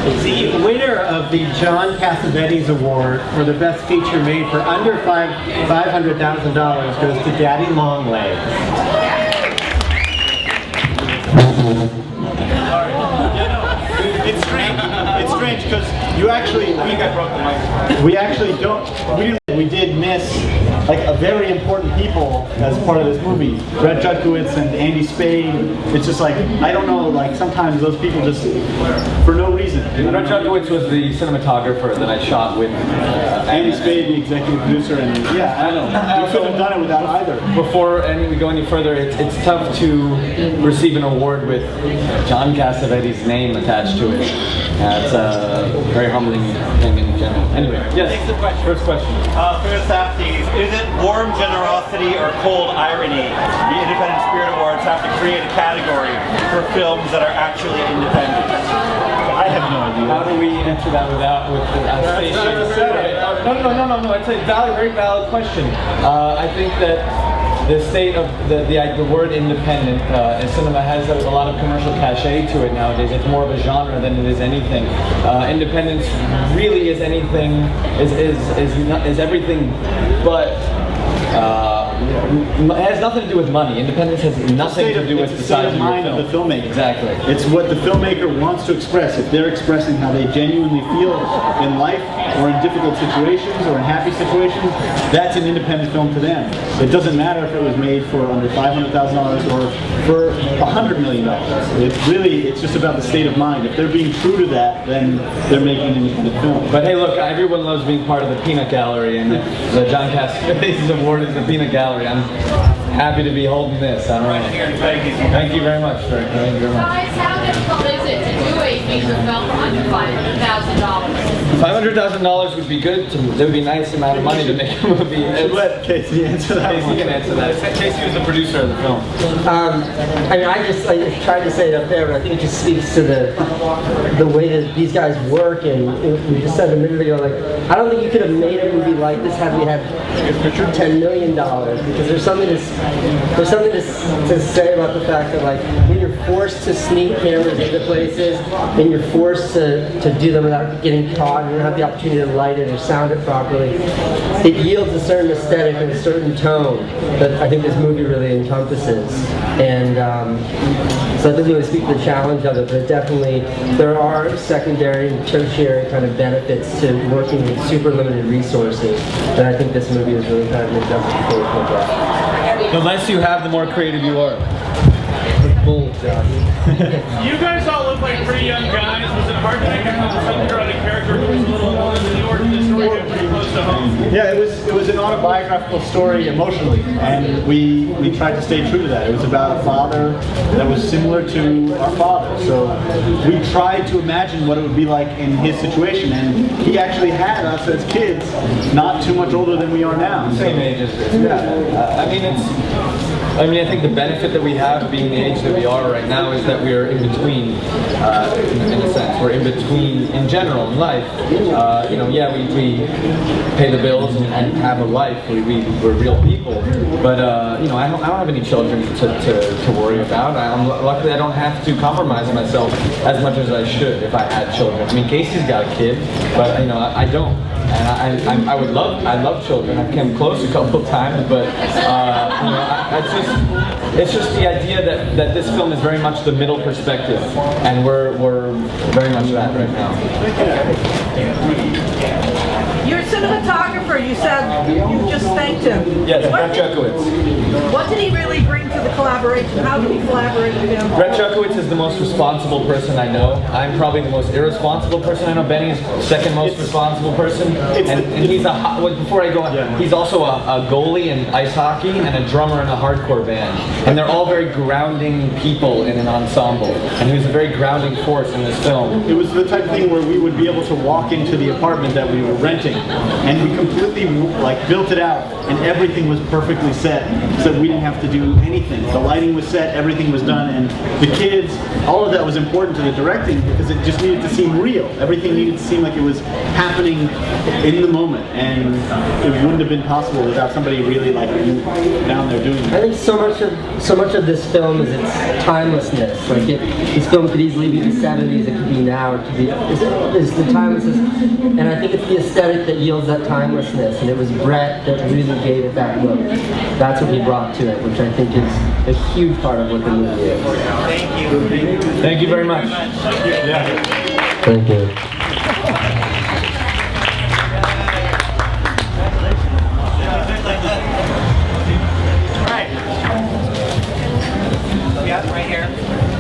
The winner of the John Cassavetes Award for the best feature made for under $500,000 goes to Daddy Longlegs. It's strange. It's strange because you actually we did miss like a very important people as part of this movie. Brett Jutkowitz and Andy Spade. It's just like I don't know. Like sometimes those people just for no reason. Brett Jutkowitz was the cinematographer that I shot with. Andy Spade, the executive producer, and yeah, I don't know. We couldn't have done it without either. Before we go any further, it's tough to receive an award with John Cassavetes' name attached to it. It's a very humbling thing in general. Anyway, yes. First question. For the Safdies, is it warm generosity or cold irony? The Independent Spirit Awards have to create a category for films that are actually independent. I have no idea. How do we answer that without No. It's a very valid question. I think that the state of the word independent in cinema has a lot of commercial cachet to it nowadays. It's more of a genre than it is anything. Independence really is anything is everything, but. It has nothing to do with money. Independence has nothing to do with the size of mind of the filmmaker. Exactly. It's what the filmmaker wants to express. If they're expressing how they genuinely feel in life, or in difficult situations, or in happy situations, that's an independent film to them. It doesn't matter if it was made for under $500,000 or for $100 million. It's just about the state of mind. If they're being true to that, then they're making an independent film. But hey, look, everyone loves being part of the peanut gallery, and the John Cassavetes Award is the peanut gallery. I'm happy to be holding this. All right. Thank you very much, sir. Thank you very much. Guys, how difficult is it to do a feature film for under $500,000? $500,000 would be good. It would be a nice amount of money to make a movie. Let Casey answer that. Casey can answer that. Casey was the producer of the film. I tried to say it up there, but I think it just speaks to the way that these guys work. And we just said a minute ago, like, I don't think you could have made a movie like this had we had $10 million, because there's something to say about the fact that, like, when you're forced to sneak cameras into places and you're forced to do them without getting caught, and you don't have the opportunity to light it or sound it properly, it yields a certain aesthetic and a certain tone that I think this movie really encompasses. And so it doesn't really speak to the challenge of it, but definitely there are secondary and tertiary kind of benefits to working with super limited resources that I think this movie is really kind of an justification for that. The less you have, the more creative you are. Bold, Josh. You guys all look like pretty young guys. Was it hard to make a film about a character who was a little older than you, or did the story get pretty close to home? Yeah, it was an autobiographical story emotionally, and we tried to stay true to that. It was about a father that was similar to our father, so we tried to imagine what it would be like in his situation, and he actually had us as kids, not too much older than we are now. Same age as this. Yeah. I think the benefit that we have being the age that we are right now is that we are in between, in a sense. We're in between in general in life. We pay the bills and have a life. We're real people. But I don't have any children to worry about. Luckily, I don't have to compromise myself as much as I should if I had children. I mean, Casey's got a kid, but I don't. And I love children. I've come close a couple of times, but it's just the idea that this film is very much the middle perspective, and we're very much that right now. You're a cinematographer. You said you just thanked him. Yes, Brett Jutkowitz. What did he really bring to the collaboration? How did he collaborate with him? Brett Jutkowitz is the most responsible person I know. I'm probably the most irresponsible person I know. Benny is the second most responsible person. And he's before I go on, he's also a goalie in ice hockey and a drummer in a hardcore band. And they're all very grounding people in an ensemble. And he was a very grounding force in this film. It was the type of thing where we would be able to walk into the apartment that we were renting and we completely like built it out, and everything was perfectly set, so we didn't have to do anything. The lighting was set, everything was done, and the kids, all of that was important to the directing because it just needed to seem real. Everything needed to seem like it was happening in the moment, and it wouldn't have been possible without somebody really like down there doing it. I think so much of this film is its timelessness. Like this film could easily be the 70s, it could be now, it could be it's the timelessness, and I think it's the aesthetic that yields that timelessness. And it was Brett that really gave it that look. That's what he brought to it, which I think is a huge part of what the movie is. Thank you. Thank you very much. Thank you.